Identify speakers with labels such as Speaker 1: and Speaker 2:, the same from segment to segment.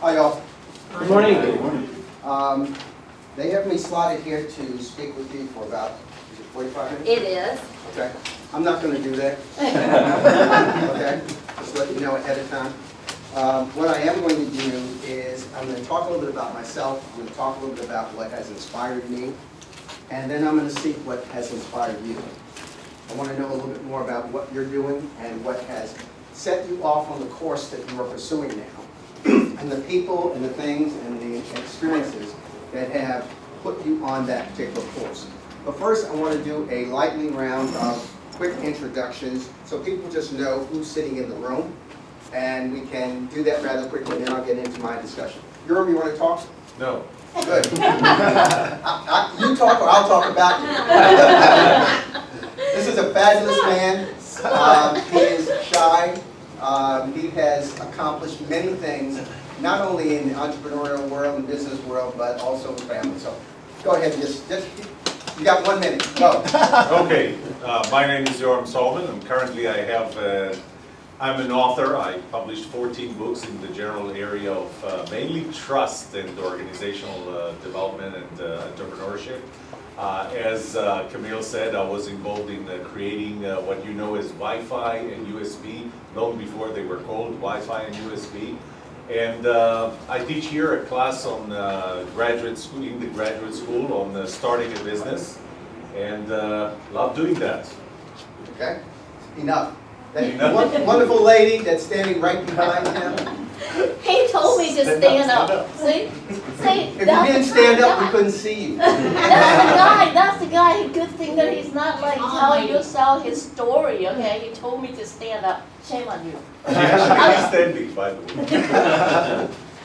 Speaker 1: Hi, y'all.
Speaker 2: Good morning. Good morning.
Speaker 1: They have me slotted here to speak with you for about, is it 45 minutes?
Speaker 3: It is.
Speaker 1: Okay. I'm not going to do that. Okay? Just let you know ahead of time. What I am going to do is I'm going to talk a little bit about myself. I'm going to talk a little bit about what has inspired me. And then I'm going to see what has inspired you. I want to know a little bit more about what you're doing and what has set you off on the course that you are pursuing now. And the people and the things and the experiences that have put you on that particular course. But first, I want to do a lightning round of quick introductions so people just know who's sitting in the room. And we can do that rather quickly, and then I'll get into my discussion. Yoram, you want to talk?
Speaker 4: No.
Speaker 1: Good. You talk or I'll talk about you. This is a fabulous man. He is shy. He has accomplished many things, not only in the entrepreneurial world and business world, but also in family. So go ahead and just you got 1 minute. Go.
Speaker 4: Okay. My name is Yoram Solomon. I'm an author. I published 14 books in the general area of mainly trust and organizational development and entrepreneurship. As Camille said, I was involved in creating what you know as Wi-Fi and USB, long before they were called Wi-Fi and USB. And I teach here a class on graduate school, in the graduate school, on starting a business, and love doing that.
Speaker 1: Okay. Enough. That wonderful lady that's standing right behind him.
Speaker 3: He told me to stand up. See?
Speaker 1: If you didn't stand up, we couldn't see you.
Speaker 3: That's the guy. Good thing that he's not like telling yourself his story, okay? He told me to stand up. Shame on you.
Speaker 4: She actually is standing, by the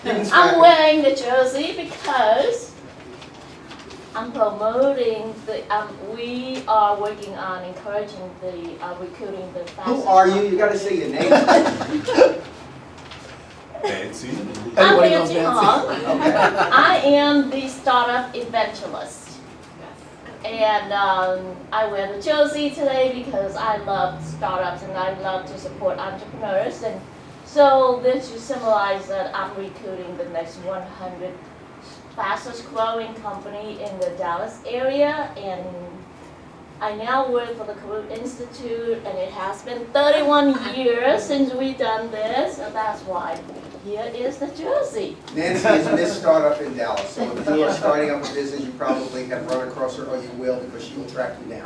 Speaker 4: way.
Speaker 3: I'm wearing the jersey because I'm promoting we are working on encouraging the recruiting the fastest.
Speaker 1: Who are you? You got to say your name.
Speaker 4: Nancy.
Speaker 3: I'm Nancy Hong. I am the startup evangelist. And I wear the jersey today because I love startups and I love to support entrepreneurs. And so this should symbolize that I'm recruiting the next 100 fastest growing company in the Dallas area. And I now work for the Career Institute, and it has been 31 years since we've done this, so that's why here is the jersey.
Speaker 1: Nancy is Miss Startup in Dallas, so if you are starting up a business, you probably have run across her, or you will, because she will track you down.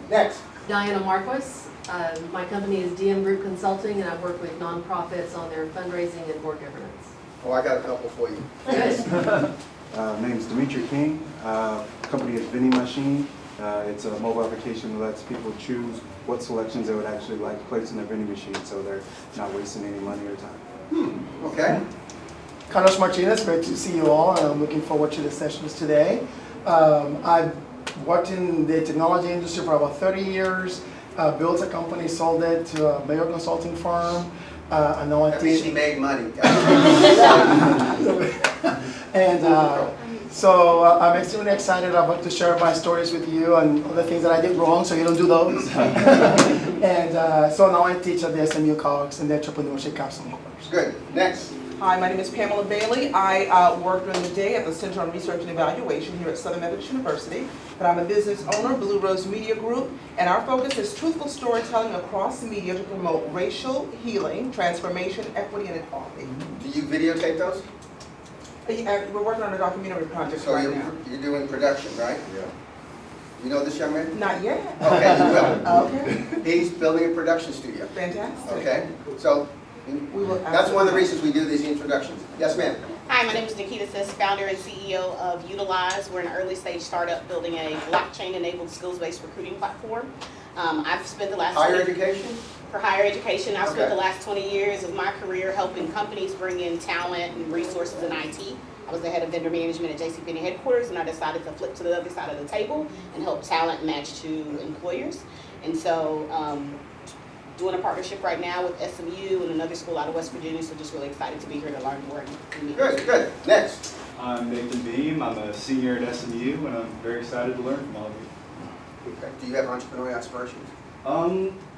Speaker 1: Next.
Speaker 5: Diana Marquis. My company is DM Group Consulting, and I work with nonprofits on their fundraising and board governance.
Speaker 1: Oh, I got a couple for you.
Speaker 2: My name is Dimitri King. Company is Vending Machine. It's a mobile application that lets people choose what selections they would actually like placed in their vending machine, so they're not wasting any money or time.
Speaker 1: Okay.
Speaker 6: Carlos Martinez, great to see you all, and I'm looking forward to the sessions today. I've worked in the technology industry for about 30 years, built a company, sold it to a major consulting firm, and now I
Speaker 1: That means
Speaker 6: teach.
Speaker 1: he made money.
Speaker 6: So I'm extremely excited about to share my stories with you and all the things that I did wrong, so you don't do those. And so now I teach at the SMU College in the Entrepreneurship Capstone course.
Speaker 1: Good. Next.
Speaker 7: Hi, my name is Pamela Bailey. I work during the day at the Center on Research and Evaluation here at Southern Methodist University. But I'm a business owner, Blue Rose Media Group, and our focus is truthful storytelling across the media to promote racial healing, transformation, equity, and equality.
Speaker 1: Do you videotape those?
Speaker 7: We're working on a documentary project
Speaker 1: So
Speaker 7: right now.
Speaker 1: you're doing production, right?
Speaker 4: Yeah.
Speaker 1: You know this young man?
Speaker 7: Not yet.
Speaker 1: Okay, you will.
Speaker 7: Okay,
Speaker 1: He's building a production studio.
Speaker 7: fantastic.
Speaker 1: Okay? So
Speaker 7: We will
Speaker 1: that's one of the reasons we do these introductions. Yes, ma'am.
Speaker 8: Hi, my name is Nikita Sis, founder and CEO of Utilize. We're an early stage startup building a blockchain-enabled skills-based recruiting platform. I've spent the last
Speaker 1: Higher education?
Speaker 8: for higher education. I've spent
Speaker 1: Okay.
Speaker 8: the last 20 years of my career helping companies bring in talent and resources in IT. I was the head of vendor management at JCPenney headquarters, and I decided to flip to the other side of the table and help talent match to employers. And so, doing a partnership right now with SMU and another school out of West Virginia, so just really excited to be here to learn more and meet.
Speaker 1: Good, good. Next.
Speaker 9: I'm Nathan Beam. I'm a senior at SMU, and I'm very excited to learn from all of you.
Speaker 1: Okay. Do you have entrepreneurial aspirations?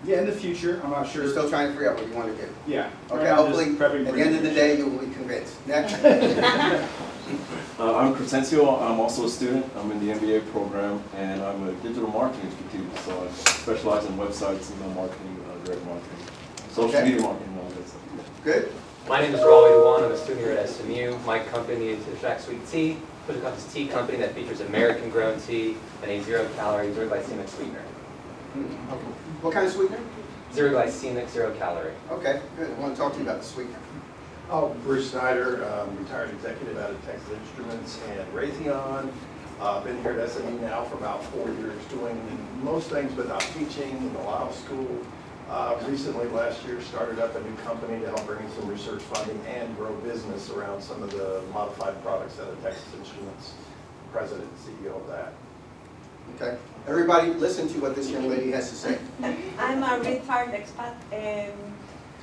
Speaker 9: Yeah, in the future, I'm not sure.
Speaker 1: You're still trying to figure out what you want to do.
Speaker 9: Yeah.
Speaker 1: Okay,
Speaker 9: Right, I'm just
Speaker 1: hopefully,
Speaker 9: prepping
Speaker 1: at
Speaker 9: for
Speaker 1: the end of the
Speaker 9: future.
Speaker 1: day, you will be convinced. Next.
Speaker 10: I'm Crescencio. I'm also a student. I'm in the MBA program, and I'm a digital marketing student. So I specialize in websites, email marketing, direct marketing, social
Speaker 1: Okay.
Speaker 10: media marketing, and all that stuff.
Speaker 1: Good.
Speaker 11: My name is Raleigh Dewan. I'm a student here at SMU. My company is Attract Sweet Tea, which is a tea company that features American-grown tea and a zero-calorie, zero-glycemic sweetener.
Speaker 1: What kind of sweetener?
Speaker 11: Zero-glycemic, zero-calorie.
Speaker 1: Okay, good. I want to talk to you about the sweetener.
Speaker 12: Oh, Bruce Snyder, retired executive out of Texas Instruments and Raytheon. Been here at SMU now for about 4 years, doing most things but not teaching in the law school. Recently, last year, started up a new company to help bring in some research funding and grow business around some of the modified products out of Texas Instruments. President and CEO of that.
Speaker 1: Okay. Everybody, listen to what this young lady has to say.
Speaker 13: I'm a retired expat.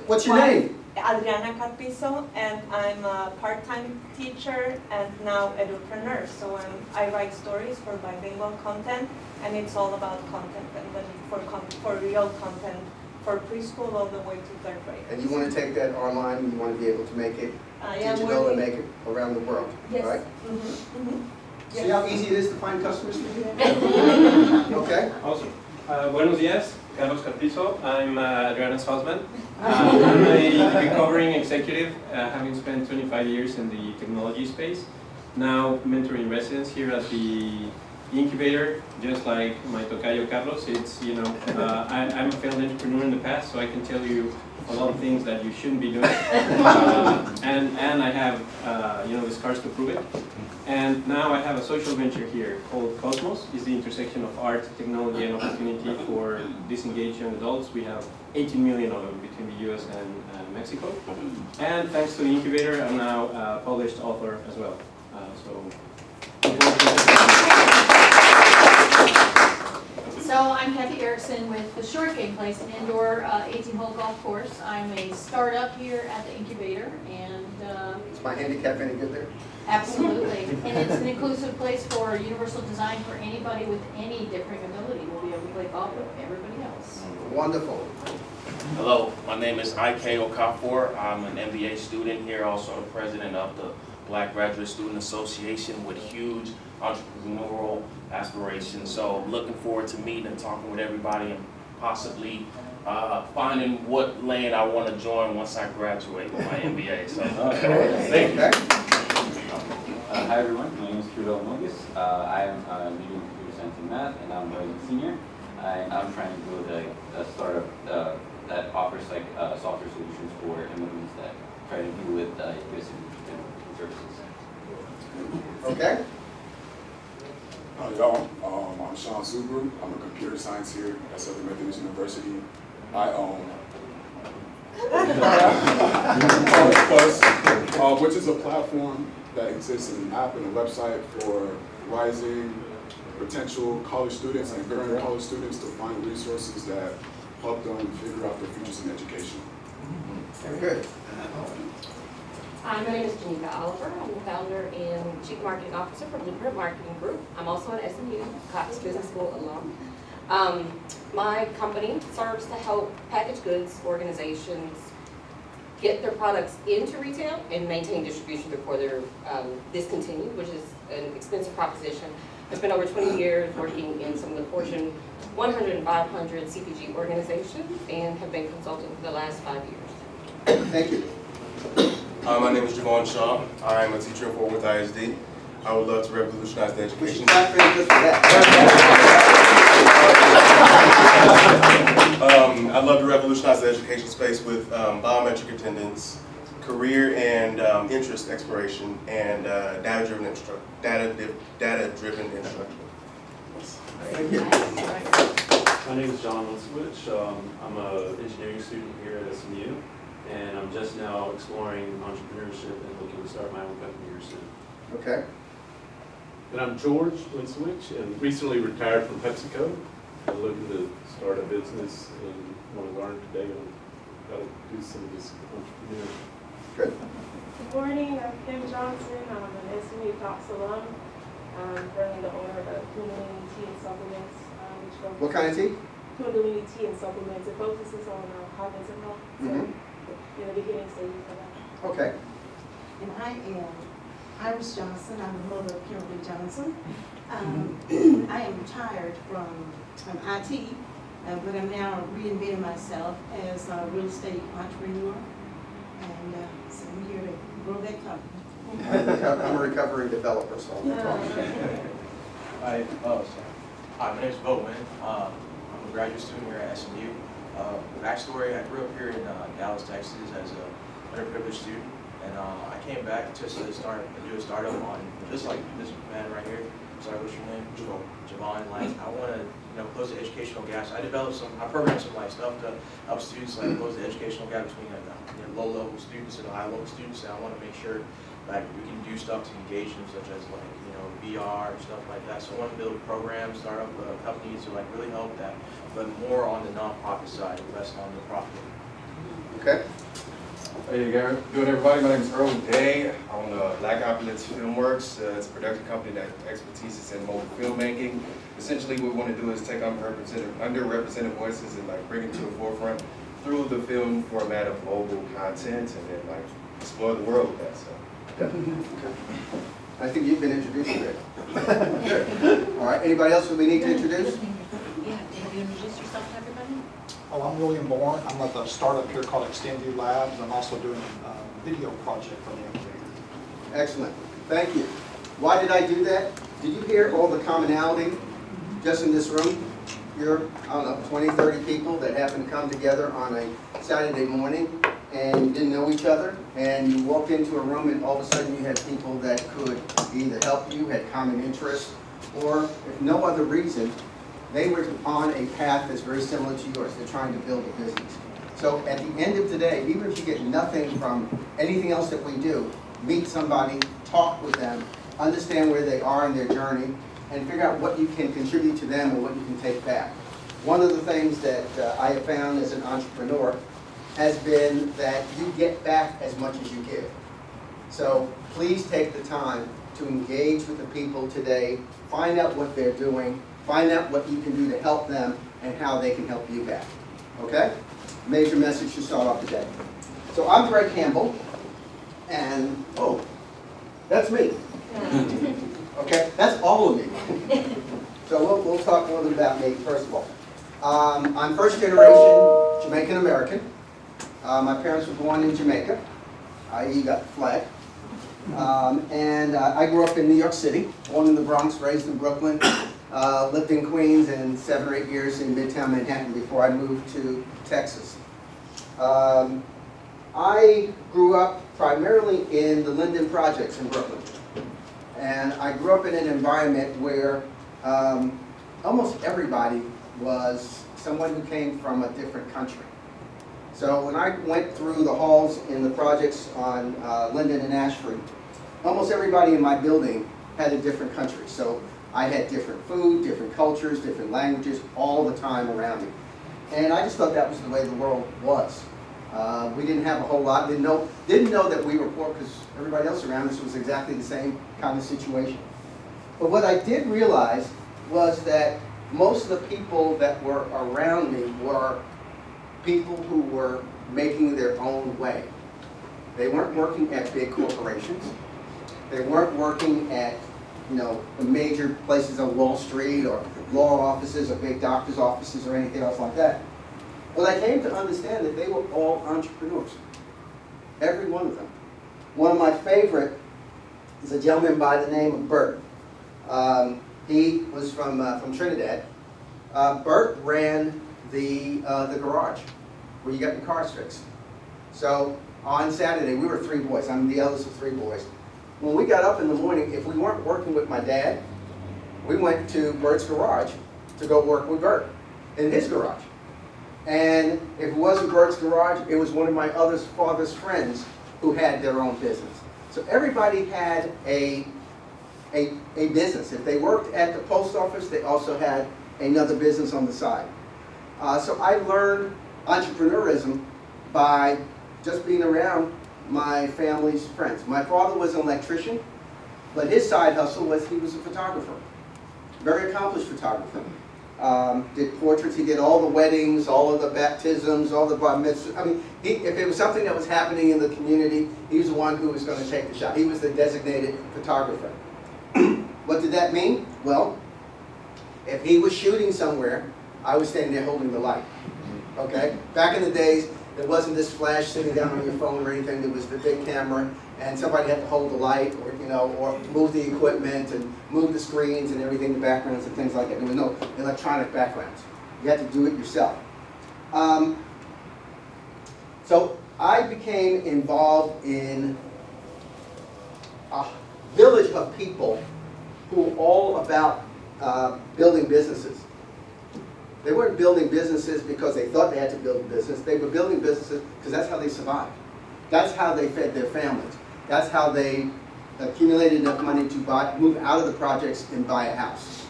Speaker 1: What's your name?
Speaker 13: Adriana Carpizo, and I'm a part-time teacher and now entrepreneur. So I write stories for bilingual content, and it's all about content and the need for real content for preschool all the way to 3rd grade.
Speaker 1: And you want to take that online, and you want to be able to make it
Speaker 13: I am
Speaker 1: digital and
Speaker 13: working-
Speaker 1: make it around the world,
Speaker 13: Yes.
Speaker 1: right?
Speaker 13: Yes.
Speaker 1: See how easy it is to find customers for you? Okay.
Speaker 14: Awesome. Buenos días, Carlos Carpizo. I'm Adriana's husband. I'm a recovering executive, having spent 25 years in the technology space. Now mentoring residents here at the Incubator, just like my tocayo Carlos. It's, I'm a failed entrepreneur in the past, so I can tell you a lot of things that you shouldn't be doing. And I have, the scars to prove it. And now I have a social venture here called Cosmos. It's the intersection of art, technology, and opportunity for disengaged young adults. We have 18 million of them between the US and Mexico. And thanks to the Incubator, I'm now a published author as well.
Speaker 15: So I'm Kathy Erickson with the Short Game Place, an indoor 18-hole golf course. I'm a startup here at the Incubator, and
Speaker 1: Is my handicap any good there?
Speaker 15: absolutely. And it's an inclusive place for universal design for anybody with any differing ability. We'll be able to play golf with everybody else.
Speaker 1: Wonderful.
Speaker 16: Hello, my name is IK Okafor. I'm an MBA student here, also the president of the Black Graduate Student Association with huge entrepreneurial aspirations. So looking forward to meeting and talking with everybody and possibly finding what lane I want to join once I graduate with my MBA. So thank you.
Speaker 17: Hi everyone, my name is Kirill Mogus. I am a major in computer science and math, and I'm a senior. I'm trying to build a startup that offers software solutions for MOUs that try to deal with US and services.
Speaker 1: Okay.
Speaker 18: Hi y'all, I'm Sean Subru. I'm a computer science here at Southern Methodist University. I own Plus, which is a platform that exists in an app and a website for rising potential college students and current college students to find resources that help them figure out their futures in education.
Speaker 1: Very good.
Speaker 19: Hi, my name is Janika Oliver. I'm the founder and Chief Marketing Officer for Blueprint Marketing Group. I'm also an SMU, Cox Business School alum. My company serves to help packaged goods organizations get their products into retail and maintain distribution before they're discontinued, which is an expensive proposition. I spent over 20 years working in some of the Fortune 100 and 500 CPG organizations and have been consulting for the last 5 years.
Speaker 1: Thank you.
Speaker 20: My name is Javon Shaw. I am a teacher in Fort Worth ISD. I would love to revolutionize the education. I'd love to revolutionize the education space with biometric attendance, career and interest exploration, and data-driven instruction.
Speaker 1: Thank you.
Speaker 21: My name is John Linswich. I'm an engineering student here at SMU, and I'm just now exploring entrepreneurship and looking to start my own company here soon.
Speaker 1: Okay.
Speaker 22: And I'm George Linswich, and recently retired from PepsiCo. I'm looking to start a business and want to learn today on how to do some of this entrepreneurship.
Speaker 1: Good.
Speaker 23: Good morning, I'm Kim Johnson. I'm an SMU Cox alum. I'm currently the owner of Keynote Tea and Supplements.
Speaker 1: What kind of tea?
Speaker 23: Kundalini tea and supplements. It focuses on high mental health. So in the beginning stages of that.
Speaker 1: Okay.
Speaker 2: And I am Iris Johnson. I'm the mother of Kimberly Johnson. I am retired from IT, but I'm now reinventing myself as a real estate entrepreneur. And so I'm here to grow that company.
Speaker 1: I'm a recovering developer, so I'm talking.
Speaker 3: Hi, my name is Bo Wynn. I'm a graduate student here at SMU. Backstory, I grew up here in Dallas, Texas as a underprivileged student. And I came back just to do a startup on, just like this man right here. Sorry, what's your name? Javon. Like, I want to, close the educational gaps. I programmed some stuff to help students close the educational gap between low-level students and high-level students. And I want to make sure we can do stuff to engage them, such as VR and stuff like that. So I want to build programs, start up companies to really help that, but more on the nonprofit side, less on the profit.
Speaker 1: Okay.
Speaker 5: Hey, Gary. Good, everybody. My name is Earl Day. I own Black Opulence Filmworks. It's a production company that expertise is in mobile filmmaking. Essentially, what we want to do is take underrepresented voices and bring it to the forefront through the film format of mobile content, and then explore the world with that. So.
Speaker 1: I think you've been introduced already. Good. All right. Anybody else that we need to introduce?
Speaker 24: Yeah. Have you introduced yourself to everybody?
Speaker 25: Oh, I'm William Bourne. I'm with a startup here called Extended Labs. I'm also doing a video project for the Incubator.
Speaker 1: Excellent. Thank you. Why did I do that? Did you hear all the commonality just in this room? You're, I don't know, 20, 30 people that happen to come together on a Saturday morning and you didn't know each other, and you walked into a room and all of a sudden you had people that could either help you, had common interests, or if no other reason, they were on a path that's very similar to yours. They're trying to build a business. So at the end of the day, even if you get nothing from anything else that we do, meet somebody, talk with them, understand where they are in their journey, and figure out what you can contribute to them and what you can take back. One of the things that I have found as an entrepreneur has been that you get back as much as you give. So please take the time to engage with the people today, find out what they're doing, find out what you can do to help them and how they can help you back. Okay? Major message to start off today. So I'm Greg Campbell, and that's me. Okay, that's all of me. So we'll talk a little bit about me first of all. I'm first generation Jamaican American. My parents were born in Jamaica. I.e. got the flag. And I grew up in New York City, born in the Bronx, raised in Brooklyn, lived in Queens, and 7 or 8 years in Midtown Manhattan before I moved to Texas. I grew up primarily in the Linden Projects in Brooklyn. And I grew up in an environment where almost everybody was someone who came from a different country. So when I went through the halls in the projects on Linden and Ashford, almost everybody in my building had a different country. So I had different food, different cultures, different languages all the time around me. And I just thought that was the way the world was. We didn't have a whole lot, didn't know that we were poor because everybody else around us was exactly the same kind of situation. But what I did realize was that most of the people that were around me were people who were making their own way. They weren't working at big corporations. They weren't working at, the major places on Wall Street or law offices or big doctor's offices or anything else like that. Well, I came to understand that they were all entrepreneurs. Every one of them. One of my favorite is a gentleman by the name of Bert. He was from Trinidad. Bert ran the garage where you got your cars fixed. So on Saturday, we were 3 boys. I'm the eldest of 3 boys. When we got up in the morning, if we weren't working with my dad, we went to Bert's garage to go work with Bert in his garage. And if it wasn't Bert's garage, it was one of my father's friends who had their own business. So everybody had a business. If they worked at the post office, they also had another business on the side. So I learned entrepreneurism by just being around my family's friends. My father was an electrician, but his side hustle was he was a photographer, very accomplished photographer. did portraits, he did all the weddings, all of the baptisms, all the bar mitzvahs. I mean, if it was something that was happening in the community, he was the one who was going to take the shot. He was the designated photographer. What did that mean? Well, if he was shooting somewhere, I was standing there holding the light. Okay? Back in the days, there wasn't this flash sitting down on your phone or anything. There was the big camera, and somebody had to hold the light, or or move the equipment and move the screens and everything, the backgrounds and things like that. There was no electronic backgrounds. You had to do it yourself. So I became involved in a village of people who were all about building businesses. They weren't building businesses because they thought they had to build a business. They were building businesses because that's how they survived. That's how they fed their families. That's how they accumulated enough money to move out of the projects and buy a house.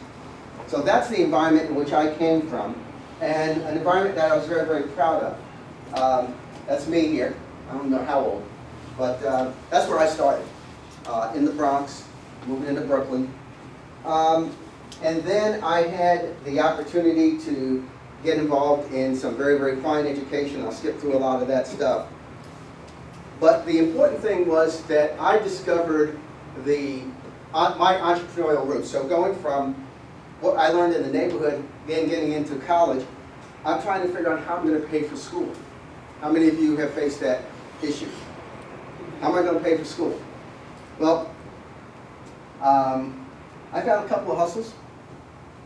Speaker 1: So that's the environment in which I came from, and an environment that I was very, very proud of. That's me here. I don't know how old, but that's where I started, in the Bronx, moving into Brooklyn. And then I had the opportunity to get involved in some very, very fine education. I'll skip through a lot of that stuff. But the important thing was that I discovered my entrepreneurial roots. So going from what I learned in the neighborhood, then getting into college, I'm trying to figure out how I'm going to pay for school. How many of you have faced that issue? How am I going to pay for school? Well, I found a couple of hustles.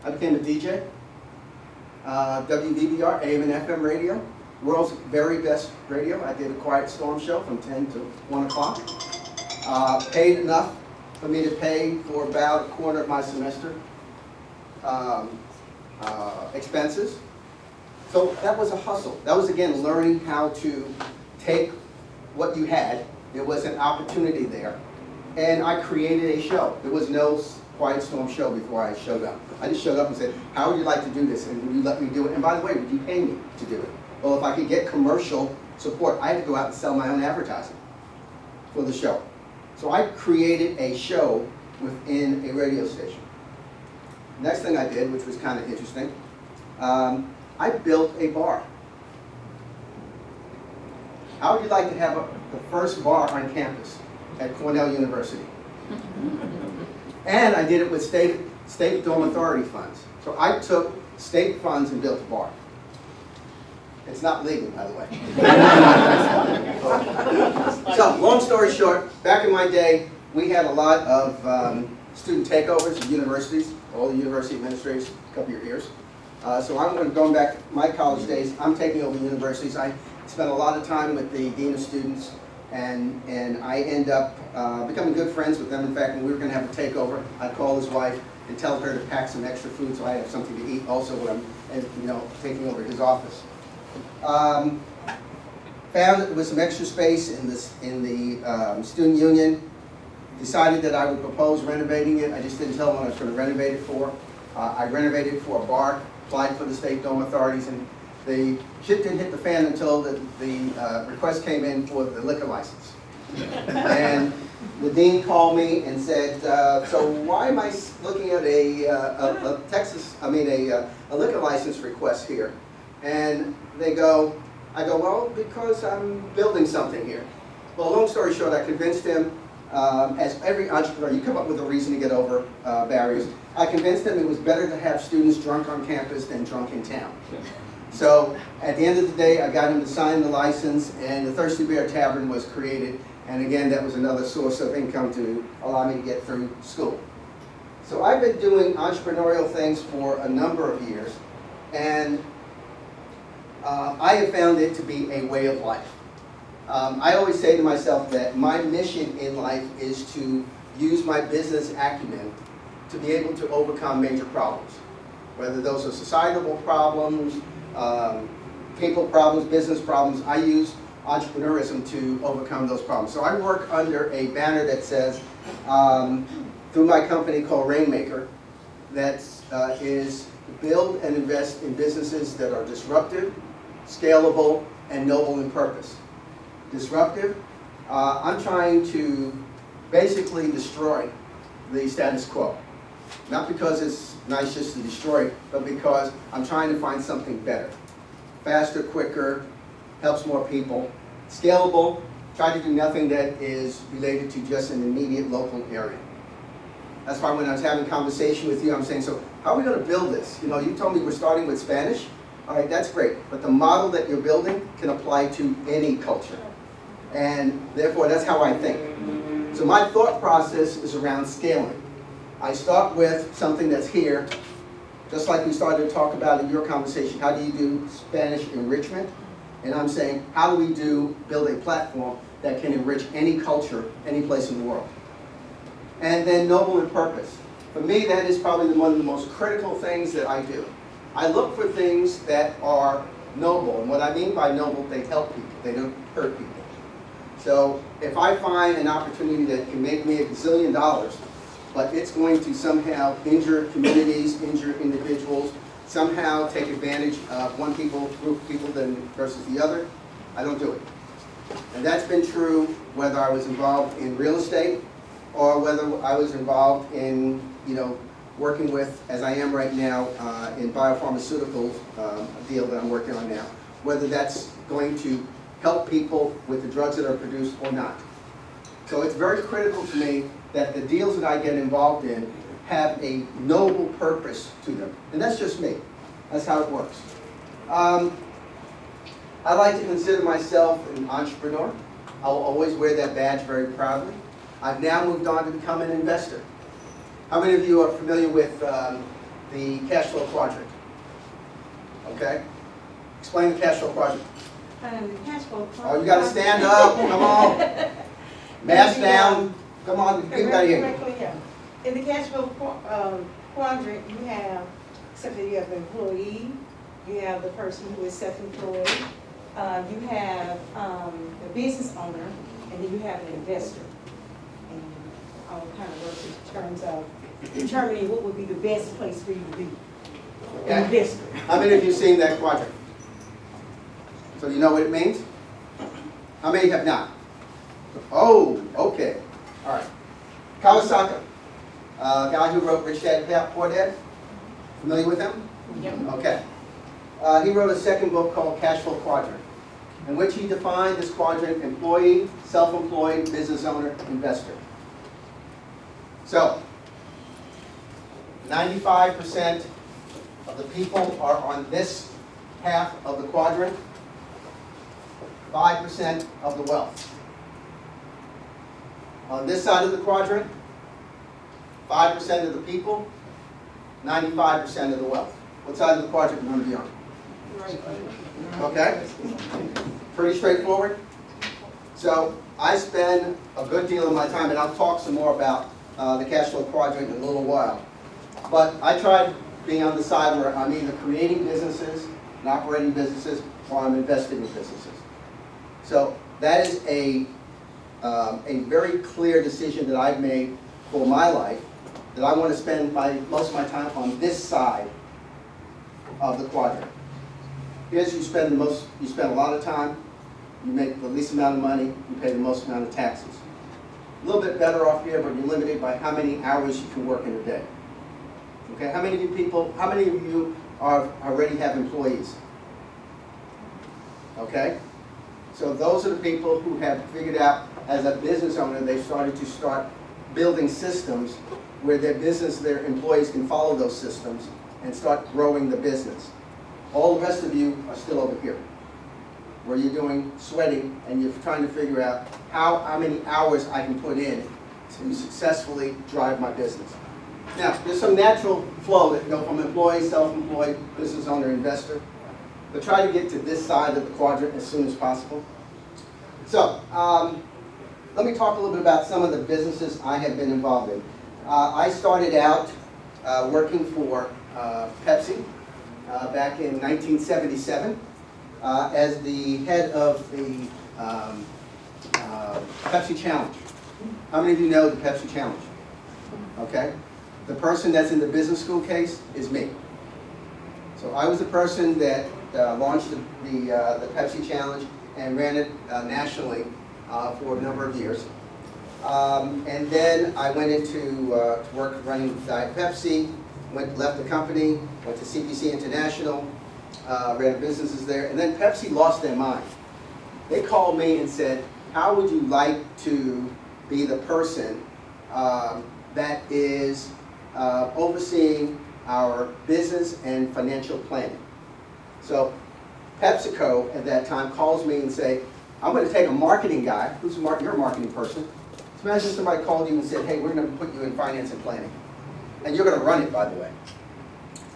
Speaker 1: I became a DJ, WVBR, AM and FM radio, world's very best radio. I did a Quiet Storm show from 10 to 1 o'clock. Paid enough for me to pay for about a quarter of my semester expenses. So that was a hustle. That was, again, learning how to take what you had. There was an opportunity there. And I created a show. There was no Quiet Storm show before I showed up. I just showed up and said, how would you like to do this? And would you let me do it? And by the way, would you pay me to do it? Well, if I could get commercial support, I had to go out and sell my own advertising for the show. So I created a show within a radio station. Next thing I did, which was kind of interesting, I built a bar. How would you like to have the first bar on campus at Cornell University? And I did it with state dorm authority funds. So I took state funds and built a bar. It's not legal, by the way. So, long story short, back in my day, we had a lot of student takeovers at universities, all the university administrators, cover your ears. So I'm going back to my college days, I'm taking over universities. I spent a lot of time with the dean of students, and I end up becoming good friends with them. In fact, when we were going to have a takeover, I'd call his wife and tell her to pack some extra food so I have something to eat also when I'm taking over his office. Found that there was some extra space in the student union. Decided that I would propose renovating it. I just didn't tell them what I was going to renovate it for. I renovated it for a bar, applied for the state dome authorities, and the shit didn't hit the fan until the request came in for the liquor license. And the dean called me and said, so why am I looking at a liquor license request here? And I go, well, because I'm building something here. Well, long story short, I convinced him, as every entrepreneur, you come up with a reason to get over barriers. I convinced him it was better to have students drunk on campus than drunk in town. So at the end of the day, I got him to sign the license, and the Thirsty Bear Tavern was created. And again, that was another source of income to allow me to get through school. So I've been doing entrepreneurial things for a number of years, and I have found it to be a way of life. I always say to myself that my mission in life is to use my business acumen to be able to overcome major problems. Whether those are societal problems, people problems, business problems, I use entrepreneurism to overcome those problems. So I work under a banner that says, through my company called Rainmaker, that is build and invest in businesses that are disruptive, scalable, and noble in purpose. Disruptive, I'm trying to basically destroy the status quo. Not because it's nice just to destroy it, but because I'm trying to find something better. Faster, quicker, helps more people. Scalable, try to do nothing that is related to just an immediate local area. That's why when I was having a conversation with you, I'm saying, so how are we going to build this? You know, you told me we're starting with Spanish. All right, that's great. But the model that you're building can apply to any culture. And therefore, that's how I think. So my thought process is around scaling. I start with something that's here, just like we started to talk about in your conversation. How do you do Spanish enrichment? And I'm saying, how do we build a platform that can enrich any culture, any place in the world? And then noble in purpose. For me, that is probably one of the most critical things that I do. I look for things that are noble. And what I mean by noble, they help people. They don't hurt people. So if I find an opportunity that can make me $1 gazillion, but it's going to somehow injure communities, injure individuals, somehow take advantage of one group of people versus the other, I don't do it. And that's been true whether I was involved in real estate or whether I was involved in, working with, as I am right now, in biopharmaceuticals, a deal that I'm working on now, whether that's going to help people with the drugs that are produced or not. So it's very critical to me that the deals that I get involved in have a noble purpose to them. And that's just me. That's how it works. I like to consider myself an entrepreneur. I'll always wear that badge very proudly. I've now moved on to become an investor. How many of you are familiar with the cash flow quadrant? Okay? Explain the cash flow quadrant.
Speaker 2: The cash flow quadrant.
Speaker 1: Oh, you got to stand up. Come on. Mask down. Come on. Get out of here.
Speaker 2: In the cash flow quadrant, you have, except that you have an employee, you have the person who is self-employed, you have the business owner, and then you have an investor. And all kind of works in terms of determining what would be the best place for you to be.
Speaker 1: Okay.
Speaker 2: Investor.
Speaker 1: How many of you have seen that quadrant? So you know what it means? How many have not? Oh, okay. All right. Kawasaki, guy who wrote Rich Dad Poor Dad. Familiar with him?
Speaker 2: Yep.
Speaker 1: Okay. He wrote a second book called Cash Flow Quadrant, in which he defined this quadrant: employee, self-employed, business owner, investor. So, 95% of the people are on this half of the quadrant, 5% of the wealth. On this side of the quadrant, 5% of the people, 95% of the wealth. What side of the quadrant do you want to be on? Okay? Pretty straightforward. So I spend a good deal of my time, and I'll talk some more about the cash flow quadrant in a little while. But I try being on the side where I'm either creating businesses and operating businesses, or I'm investing in businesses. So that is a very clear decision that I've made for my life, that I want to spend most of my time on this side of the quadrant. Here's you spend a lot of time, you make the least amount of money, you pay the most amount of taxes. A little bit better off here, but you're limited by how many hours you can work in a day. Okay, how many of you already have employees? Okay? So those are the people who have figured out, as a business owner, they've started to building systems where their employees can follow those systems and start growing the business. All the rest of you are still over here, where you're doing sweating and you're trying to figure out how many hours I can put in to successfully drive my business. Now, there's some natural flow that go from employee, self-employed, business owner, investor, but try to get to this side of the quadrant as soon as possible. So, let me talk a little bit about some of the businesses I have been involved in. I started out working for Pepsi back in 1977 as the head of the Pepsi Challenge. How many of you know the Pepsi Challenge? Okay? The person that's in the business school case is me. So I was the person that launched the Pepsi Challenge and ran it nationally for a number of years. And then I went into to work running Diet Pepsi, left the company, went to CPC International, ran businesses there, and then Pepsi lost their mind. They called me and said, how would you like to be the person that is overseeing our business and financial planning? So PepsiCo at that time calls me and say, I'm going to take a marketing guy, who's your marketing person. So imagine somebody called you and said, hey, we're going to put you in finance and planning. And you're going to run it, by the way.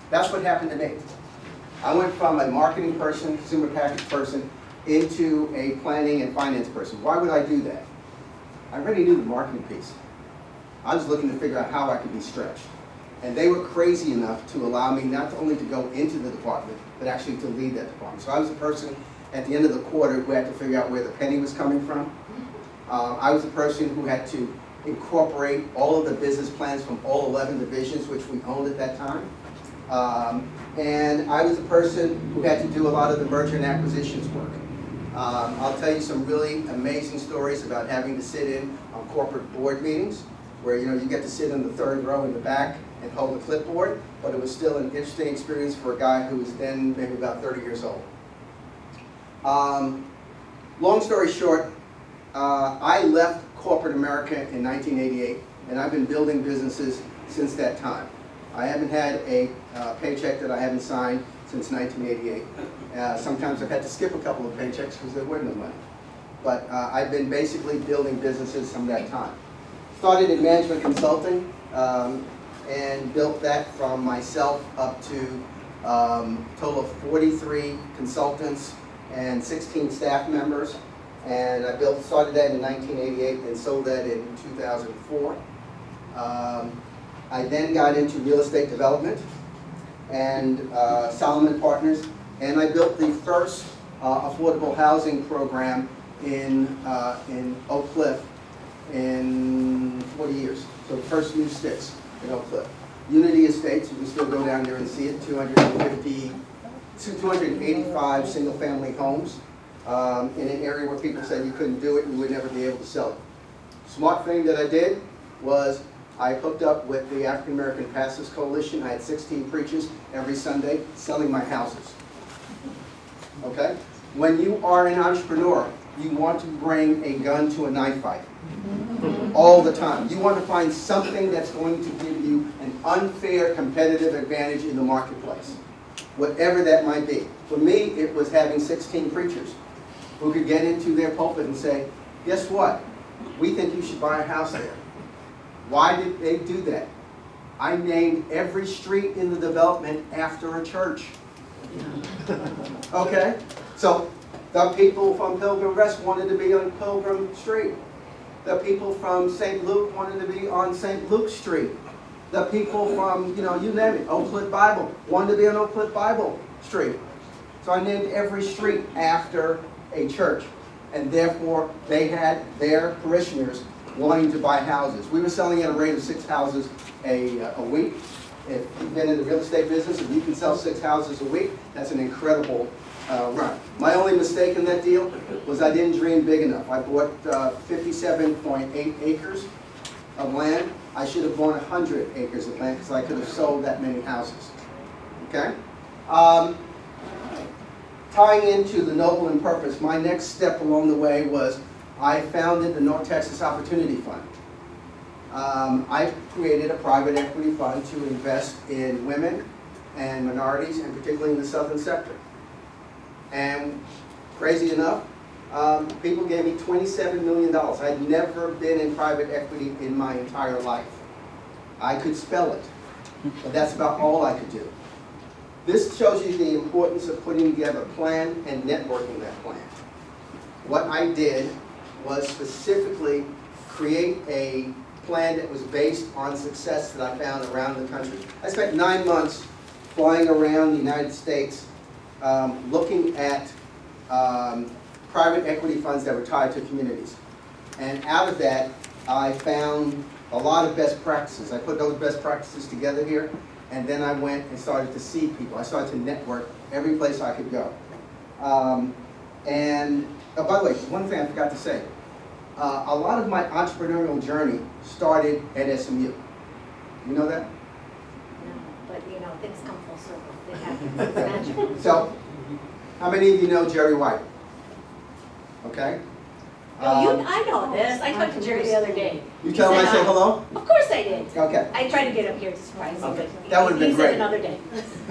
Speaker 1: That's what happened to me. I went from a marketing person, consumer package person, into a planning and finance person. Why would I do that? I already knew the marketing piece. I was looking to figure out how I could be stretched. And they were crazy enough to allow me not only to go into the department, but actually to lead that department. So I was the person at the end of the quarter who had to figure out where the penny was coming from. I was the person who had to incorporate all of the business plans from all 11 divisions, which we owned at that time. And I was the person who had to do a lot of the merger and acquisitions work. I'll tell you some really amazing stories about having to sit in on corporate board meetings where you get to sit in the third row in the back and hold a clipboard, but it was still an interesting experience for a guy who was then maybe about 30 years old. Long story short, I left corporate America in 1988, and I've been building businesses since that time. I haven't had a paycheck that I haven't signed since 1988. Sometimes I've had to skip a couple of paychecks because there wasn't no money. But I've been basically building businesses from that time. Started in management consulting and built that from myself up to a total of 43 consultants and 16 staff members. And I started that in 1988 and sold that in 2004. I then got into real estate development and Solomon Partners, and I built the first affordable housing program in Oak Cliff in 40 years. So the first new sticks in Oak Cliff. Unity Estates, you can still go down there and see it, 285 single-family homes in an area where people said you couldn't do it and you would never be able to sell it. Smart thing that I did was I hooked up with the African American Pastors Coalition. I had 16 preachers every Sunday selling my houses. Okay? When you are an entrepreneur, you want to bring a gun to a knife fight all the time. You want to find something that's going to give you an unfair competitive advantage in the marketplace, whatever that might be. For me, it was having 16 preachers who could get into their pulpit and say, guess what? We think you should buy a house there. Why did they do that? I named every street in the development after a church. Okay? So the people from Pilgrim Rest wanted to be on Pilgrim Street. The people from St. Luke wanted to be on St. Luke Street. The people from, you name it, Oak Cliff Bible wanted to be on Oak Cliff Bible Street. So I named every street after a church. And therefore, they had their parishioners wanting to buy houses. We were selling at a rate of 6 houses a week. If you've been in the real estate business, if you can sell 6 houses a week, that's an incredible run. My only mistake in that deal was I didn't dream big enough. I bought 57.8 acres of land. I should have bought 100 acres of land because I could have sold that many houses. Okay? Tying into the noble and purpose, my next step along the way was I founded the North Texas Opportunity Fund. I created a private equity fund to invest in women and minorities, and particularly in the southern sector. And crazy enough, people gave me $27 million. I'd never been in private equity in my entire life. I could spell it, but that's about all I could do. This shows you the importance of putting together a plan and networking that plan. What I did was specifically create a plan that was based on success that I found around the country. I spent 9 months flying around the United States looking at private equity funds that were tied to communities. And out of that, I found a lot of best practices. I put those best practices together here, and then I went and started to see people. I started to network every place I could go. By the way, one thing I forgot to say. a lot of my entrepreneurial journey started at SMU. You know that?
Speaker 4: No, but you know, things come full circle. It happens. It's magical.
Speaker 1: So, how many of you know Jerry White? Okay.
Speaker 4: Oh, I know this. I talked to Jerry the other day.
Speaker 1: You tell him I said hello?
Speaker 4: Of course I did.
Speaker 1: Okay.
Speaker 4: I tried to get up here to surprise him,
Speaker 1: Okay.
Speaker 4: but
Speaker 1: That would've been
Speaker 4: he
Speaker 1: great.
Speaker 4: said another day.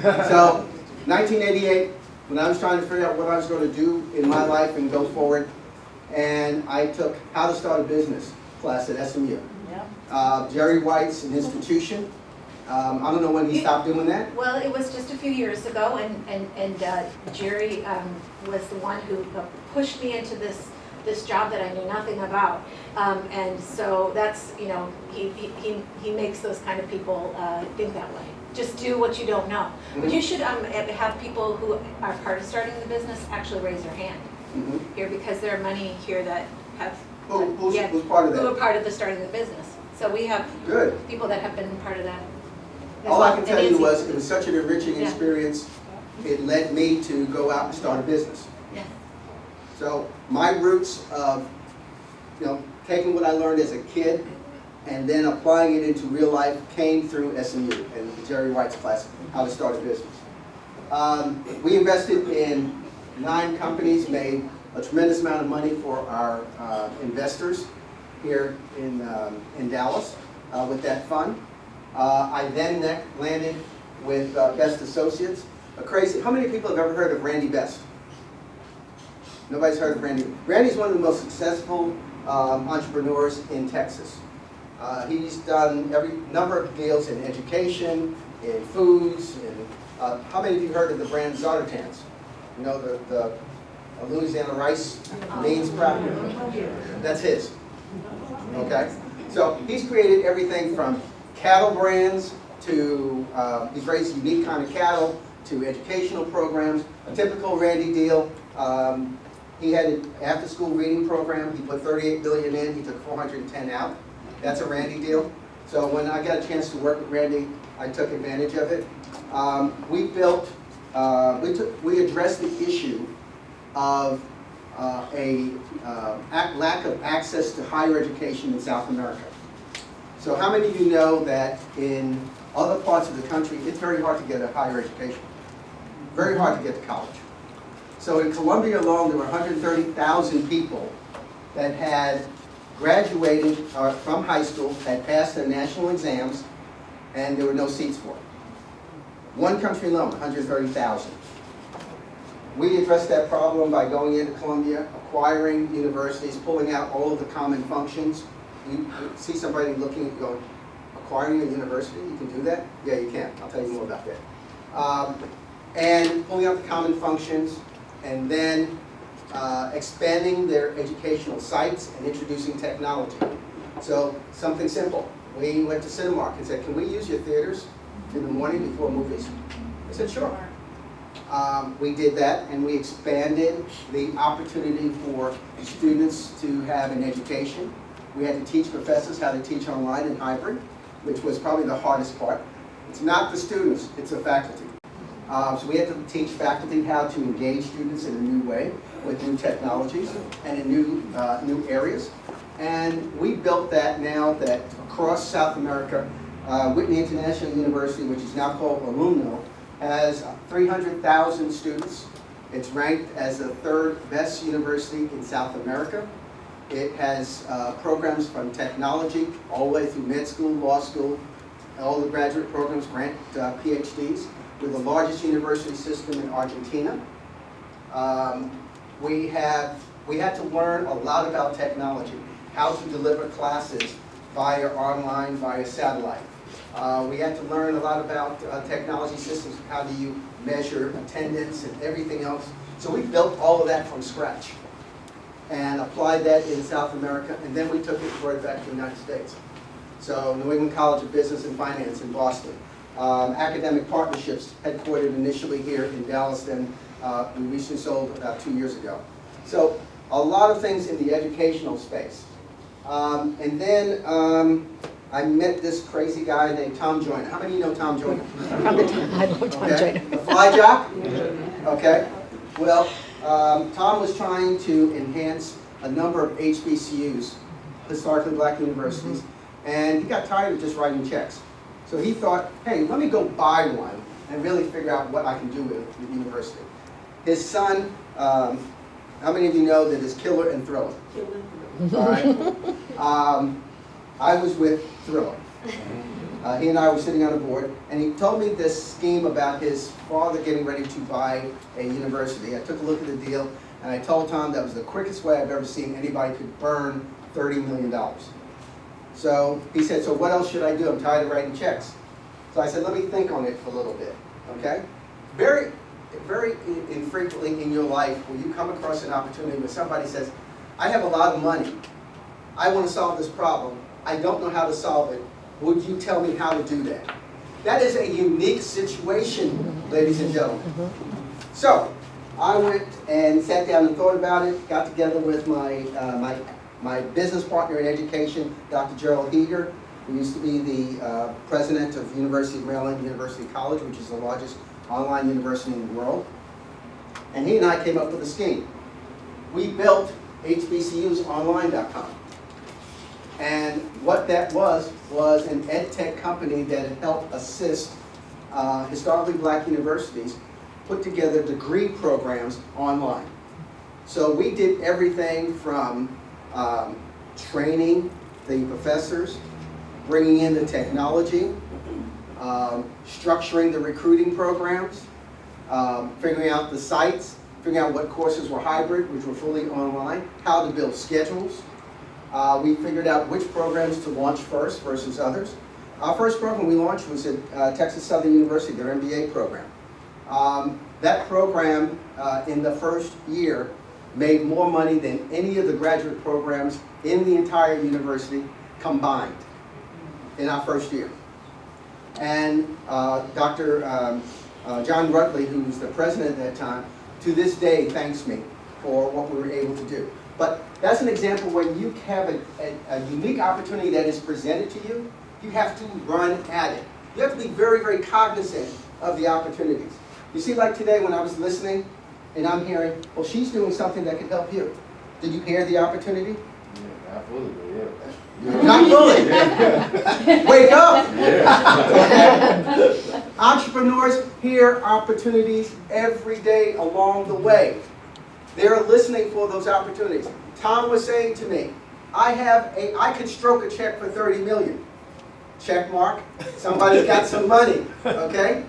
Speaker 1: So, 1988, when I was trying to figure out what I was going to do in my life and go forward, and I took How to Start a Business class at SMU.
Speaker 4: Yep.
Speaker 1: Jerry White's an institution. I don't know when he stopped doing that.
Speaker 4: Well, it was just a few years ago, and Jerry was the one who pushed me into this job that I knew nothing about. And so that's, you know, he makes those kind of people think that way. Just do what you don't know. But you should have people who are part of starting the business actually raise their hand here, because there are many here that have
Speaker 1: Who's part of that?
Speaker 4: who are part of the starting the business. So we have
Speaker 1: Good.
Speaker 4: people that have been part of that. as
Speaker 1: All
Speaker 4: well.
Speaker 1: I can
Speaker 4: And
Speaker 1: tell you
Speaker 4: Nancy.
Speaker 1: was it was such an enriching
Speaker 4: Yeah.
Speaker 1: experience. It led me to go out and start a business.
Speaker 4: Yeah.
Speaker 1: So my roots of, you know, taking what I learned as a kid and then applying it into real life came through SMU and Jerry White's class, How to Start a Business. We invested in 9 companies, made a tremendous amount of money for our investors here in Dallas with that fund. I then landed with Best Associates. How many people have ever heard of Randy Best? Nobody's heard of Randy. Randy's one of the most successful entrepreneurs in Texas. He's done every number of deals in education, in foods, and how many of you heard of the brand Zartans? You know, the Louisiana rice beans product? That's his. Okay? So he's created everything from cattle brands to, he's raised unique kind of cattle to educational programs. A typical Randy deal, he had an after-school reading program. He put $38 billion in, he took 410 out. That's a Randy deal. So when I got a chance to work with Randy, I took advantage of it. We addressed the issue of lack of access to higher education in South America. So how many of you know that in other parts of the country, it's very hard to get a higher education? Very hard to get to college. So in Columbia alone, there were 130,000 people that had graduated from high school, had passed their national exams, and there were no seats for it. One country alone, 130,000. We addressed that problem by going into Columbia, acquiring universities, pulling out all of the common functions. You see somebody looking and going, acquiring a university, you can do that? Yeah, you can. I'll tell you more about that. And pulling out the common functions, and then expanding their educational sites and introducing technology. So something simple. We went to Cinemark and said, can we use your theaters in the morning before movies? They said, sure. We did that, and we expanded the opportunity for students to have an education. We had to teach professors how to teach online and hybrid, which was probably the hardest part. It's not the students, it's the faculty. So we had to teach faculty how to engage students in a new way with new technologies and in new areas. And we built that now that across South America, Whitney International University, which is now called Alumno, has 300,000 students. It's ranked as the 3rd best university in South America. It has programs from technology all the way through med school, law school, all the graduate programs grant PhDs. We're the largest university system in Argentina. We had to learn a lot about technology, how to deliver classes via online, via satellite. We had to learn a lot about technology systems, how do you measure attendance and everything else. So we built all of that from scratch and applied that in South America, and then we took it and brought it back to the United States. So New England College of Business and Finance in Boston. Academic partnerships headquartered initially here in Dallas, then we recently sold about 2 years ago. So a lot of things in the educational space. And then I met this crazy guy named Tom Joyner. How many of you know Tom Joyner?
Speaker 4: I know Tom Joyner.
Speaker 1: The fly jock? Okay. Well, Tom was trying to enhance a number of HBCUs, historically black universities, and he got tired of just writing checks. So he thought, hey, let me go buy one and really figure out what I can do with the university. His son, how many of you know that is Killer and Thriller? All right. I was with Thriller. He and I were sitting on a board, and he told me this scheme about his father getting ready to buy a university. I took a look at the deal, and I told Tom that was the quickest way I've ever seen anybody could burn $30 million. So he said, so what else should I do? I'm tired of writing checks. So I said, let me think on it for a little bit, okay? Very infrequently in your life will you come across an opportunity where somebody says, I have a lot of money. I want to solve this problem. I don't know how to solve it. Would you tell me how to do that? That is a unique situation, ladies and gentlemen. So I went and sat down and thought about it, got together with my business partner in education, Dr. Gerald Heger, who used to be the president of University of Maryland University College, which is the largest online university in the world. And he and I came up with a scheme. We built HBCUsonline.com. And what that was an ed tech company that helped assist historically black universities put together degree programs online. So we did everything from training the professors, bringing in the technology, structuring the recruiting programs, figuring out the sites, figuring out what courses were hybrid, which were fully online, how to build schedules. We figured out which programs to launch first versus others. Our first program we launched was at Texas Southern University, their MBA program. That program in the first year made more money than any of the graduate programs in the entire university combined in our first year. And Dr. John Rutley, who was the president at that time, to this day thanks me for what we were able to do. But that's an example where you have a unique opportunity that is presented to you. You have to run at it. You have to be very, very cognizant of the opportunities. You see, like today when I was listening and I'm hearing, well, she's doing something that could help you. Did you hear the opportunity?
Speaker 6: Yeah, not fully, but yeah.
Speaker 1: Not fully. Wake up. Okay. Entrepreneurs hear opportunities every day along the way. They're listening for those opportunities. Tom was saying to me, I could stroke a check for 30 million. Check mark. Somebody's got some money, okay?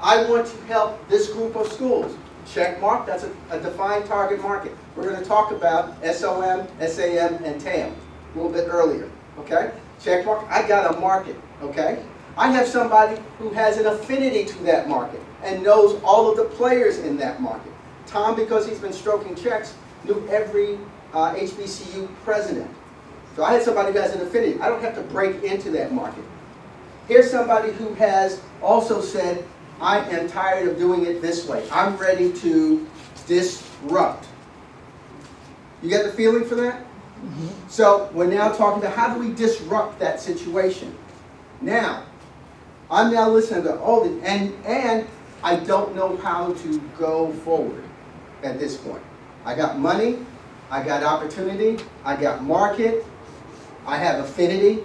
Speaker 1: I want to help this group of schools. Check mark. That's a defined target market. We're going to talk about SOM, SAM, and TAM a little bit earlier, okay? Check mark. I got a market, okay? I have somebody who has an affinity to that market and knows all of the players in that market. Tom, because he's been stroking checks, knew every HBCU president. So I had somebody who has an affinity. I don't have to break into that market. Here's somebody who has also said, I am tired of doing it this way. I'm ready to disrupt. You get the feeling for that? So we're now talking about how do we disrupt that situation. Now, I'm now listening to all the, and I don't know how to go forward at this point. I got money, I got opportunity, I got market, I have affinity.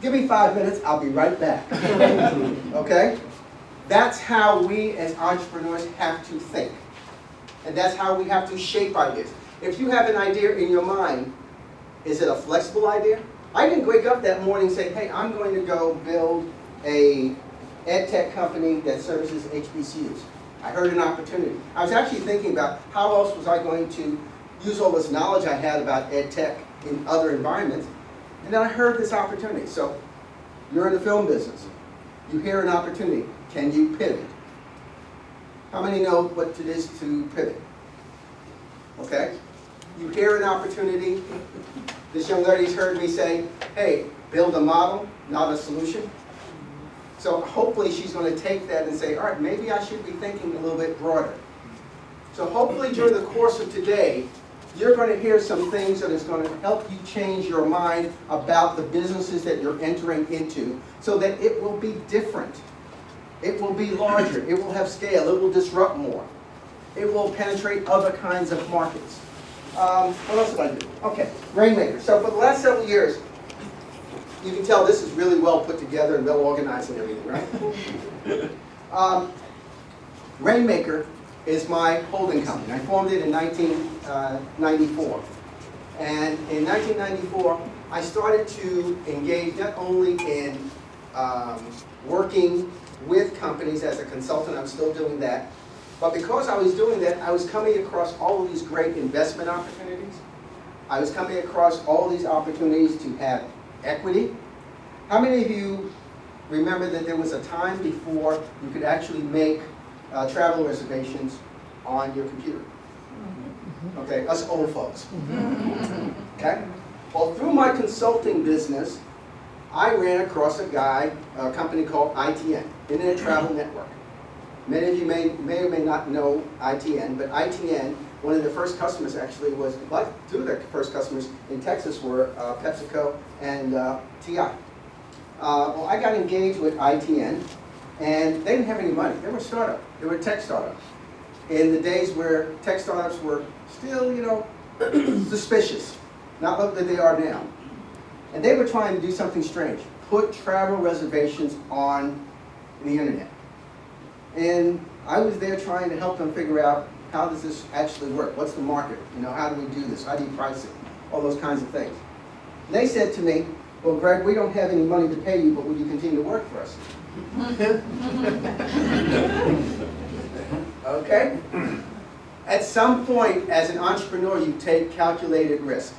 Speaker 1: Give me 5 minutes, I'll be right back. Okay? That's how we as entrepreneurs have to think. And that's how we have to shape ideas. If you have an idea in your mind, is it a flexible idea? I didn't wake up that morning and say, hey, I'm going to go build a ed tech company that services HBCUs. I heard an opportunity. I was actually thinking about how else was I going to use all this knowledge I had about ed tech in other environments. And then I heard this opportunity. So you're in the film business. You hear an opportunity. Can you pivot? How many know what it is to pivot? Okay? You hear an opportunity. This young lady's heard me say, hey, build a model, not a solution. So hopefully she's going to take that and say, all right, maybe I should be thinking a little bit broader. So hopefully during the course of today, you're going to hear some things that is going to help you change your mind about the businesses that you're entering into so that it will be different. It will be larger. It will have scale. It will disrupt more. It will penetrate other kinds of markets. What else did I do? Okay, Rainmaker. So for the last several years, you can tell this is really well put together and well organized and everything, right? Rainmaker is my holding company. I formed it in 1994. And in 1994, I started to engage not only in working with companies as a consultant, I'm still doing that, but because I was doing that, I was coming across all of these great investment opportunities. I was coming across all these opportunities to have equity. How many of you remember that there was a time before you could actually make travel reservations on your computer? Okay, us old folks. Okay? Well, through my consulting business, I ran across a company called ITN, Internet Travel Network. Many of you may or may not know ITN, but ITN, one of the first customers actually was, like two of the first customers in Texas were PepsiCo and TI. Well, I got engaged with ITN, and they didn't have any money. They were a startup. They were a tech startup. In the days where tech startups were still, you know, suspicious, not like they are now. And they were trying to do something strange, put travel reservations on the internet. And I was there trying to help them figure out, how does this actually work? What's the market? You know, how do we do this? How do you price it? All those kinds of things. And they said to me, well, Greg, we don't have any money to pay you, but would you continue to work for us? Okay? At some point, as an entrepreneur, you take calculated risk.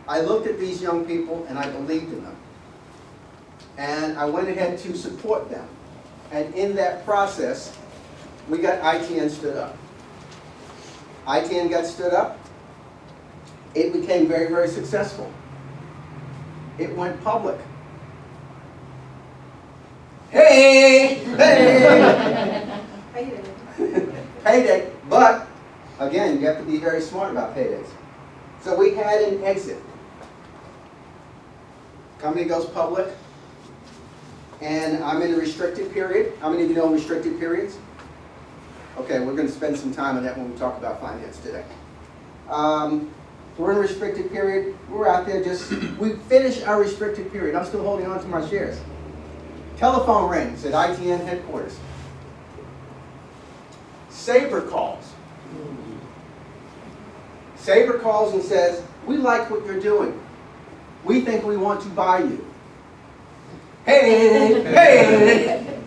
Speaker 1: I looked at these young people and I believed in them. And I went ahead to support them. And in that process, we got ITN stood up. ITN got stood up. It became very, very successful. It went public. Hey! Hey! Payday. But, again, you have to be very smart about paydays. So we had an exit. Company goes public, and I'm in a restricted period. How many of you know restricted periods? Okay, we're going to spend some time on that when we talk about finance today. We're in a restricted period. We're out there we finished our restricted period. I'm still holding on to my shares. Telephone rings at ITN headquarters. Sabre calls. Sabre calls and says, we like what you're doing. We think we want to buy you. Hey, hey!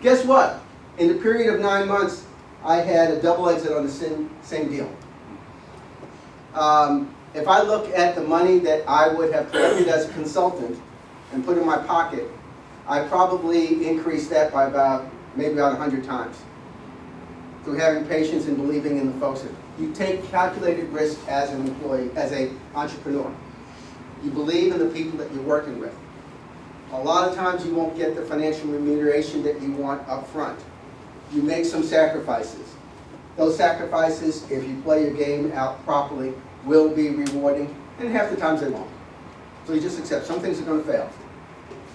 Speaker 1: Guess what? In the period of 9 months, I had a double exit on the same deal. If I look at the money that I would have collected as a consultant and put in my pocket, I probably increased that by maybe about 100 times. Through having patience and believing in the folks. You take calculated risk as an employee, as an entrepreneur. You believe in the people that you're working with. A lot of times you won't get the financial remuneration that you want up front. You make some sacrifices. Those sacrifices, if you play your game out properly, will be rewarding, and half the times they won't. So you just accept. Some things are going to fail.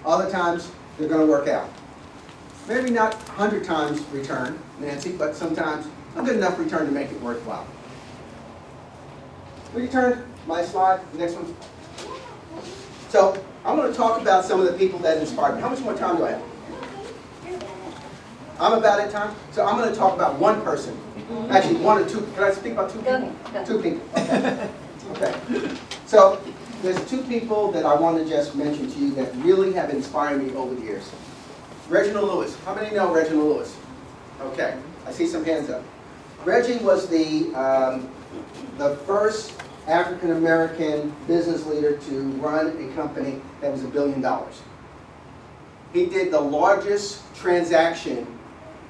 Speaker 1: Other times, they're going to work out. Maybe not 100 times return, Nancy, but sometimes a good enough return to make it worthwhile. Will you turn my slide, the next one? So, I'm going to talk about some of the people that inspired me. How much more time do I have? I'm about at time? So I'm going to talk about one person. Actually, one or two. Can I speak about two people? Two people. Okay. Okay. So, there's two people that I want to just mention to you that really have inspired me over the years. Reginald Lewis. How many know Reginald Lewis? Okay. I see some hands up. Reggie was the first African-American business leader to run a company that was $1 billion. He did the largest transaction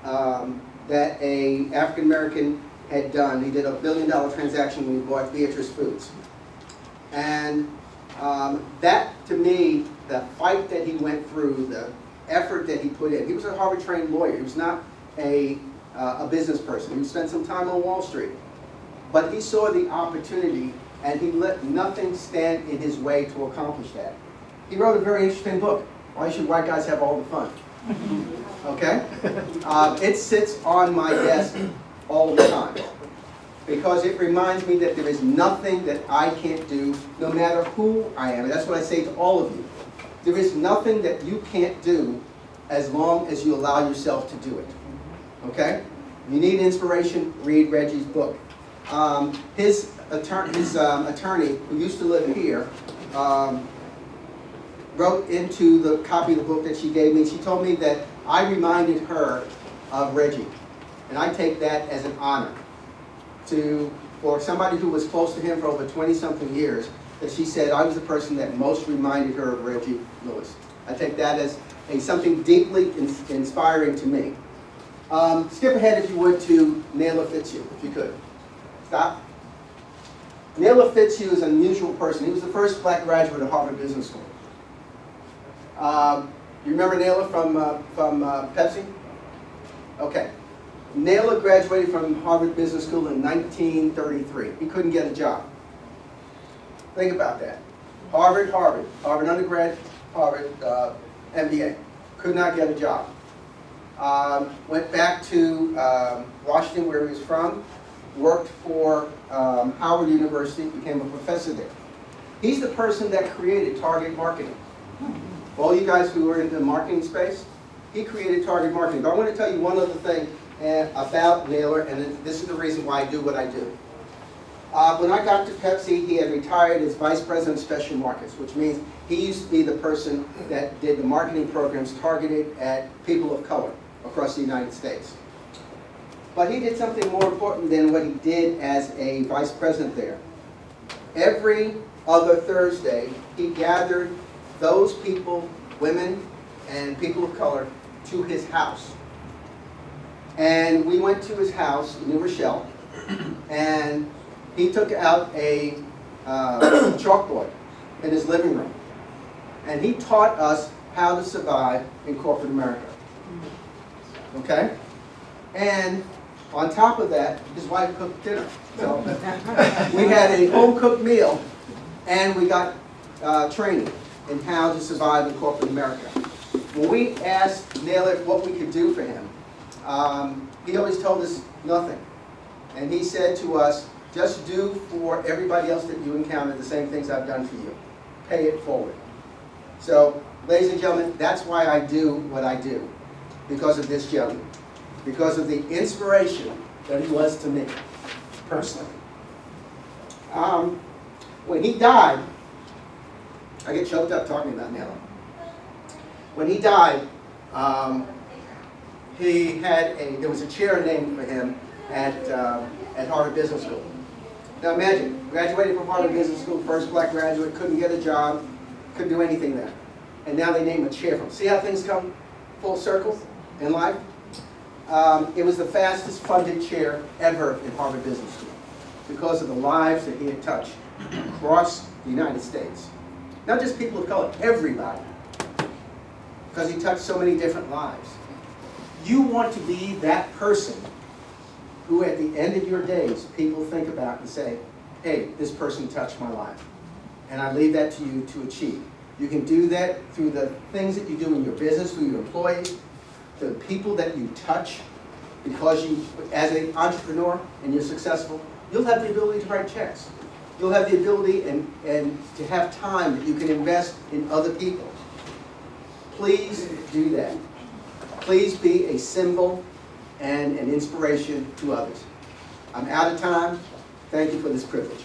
Speaker 1: that a African-American had done. He did a $1 billion transaction when he bought Beatrice Foods. And that, to me, the fight that he went through, the effort that he put in. He was a Harvard-trained lawyer. He was not a business person. He spent some time on Wall Street. But he saw the opportunity, and he let nothing stand in his way to accomplish that. He wrote a very interesting book, Why Should White Guys Have All the Fun? Okay? It sits on my desk all the time. because it reminds me that there is nothing that I can't do, no matter who I am. And that's what I say to all of you. There is nothing that you can't do as long as you allow yourself to do it. Okay? If you need inspiration, read Reggie's book. His attorney, who used to live here, wrote into the copy of the book that she gave me. She told me that I reminded her of Reggie. And I take that as an honor for somebody who was close to him for over 20-something years, that she said I was the person that most reminded her of Reggie Lewis. I take that as something deeply inspiring to me. Skip ahead, if you would, to Naylor Fitzhugh, if you could. Stop. Naylor Fitzhugh is an unusual person. He was the first black graduate of Harvard Business School. You remember Naylor from Pepsi? Okay. Naylor graduated from Harvard Business School in 1933. He couldn't get a job. Think about that. Harvard undergrad, Harvard MBA. Could not get a job. Went back to Washington, where he was from, worked for Howard University, became a professor there. He's the person that created target marketing. All you guys who are in the marketing space, he created target marketing. But I want to tell you one other thing about Naylor, and this is the reason why I do what I do. When I got to Pepsi, he had retired as Vice President of Special Markets, which means he used to be the person that did the marketing programs targeted at people of color across the United States. But he did something more important than what he did as a Vice President there. Every other Thursday, he gathered those people, women and people of color, to his house. And we went to his house in New Rochelle, and he took out a chalkboard in his living room. And he taught us how to survive in corporate America. Okay? And on top of that, his wife cooked dinner. So we had a home-cooked meal, and we got training in how to survive in corporate America. When we asked Naylor what we could do for him, he always told us nothing. And he said to us, just do for everybody else that you encounter the same things I've done for you. Pay it forward. So, ladies and gentlemen, that's why I do what I do. Because of this gentleman. Because of the inspiration that he was to me, personally. When he died, I get choked up talking about Naylor. When he died, there was a chair named for him at Harvard Business School. Now imagine, graduated from Harvard Business School, first black graduate, couldn't get a job, couldn't do anything there. And now they name a chair for him. See how things come full circle in life? It was the fastest funded chair ever in Harvard Business School because of the lives that he had touched across the United States. Not just people of color, everybody. Because he touched so many different lives. You want to be that person who at the end of your days, people think about and say, hey, this person touched my life. And I leave that to you to achieve. You can do that through the things that you do in your business, through your employees, the people that you touch, because you, as an entrepreneur and you're successful, you'll have the ability to write checks. You'll have the ability and to have time that you can invest in other people. Please do that. Please be a symbol and an inspiration to others. I'm out of time. Thank you for this privilege.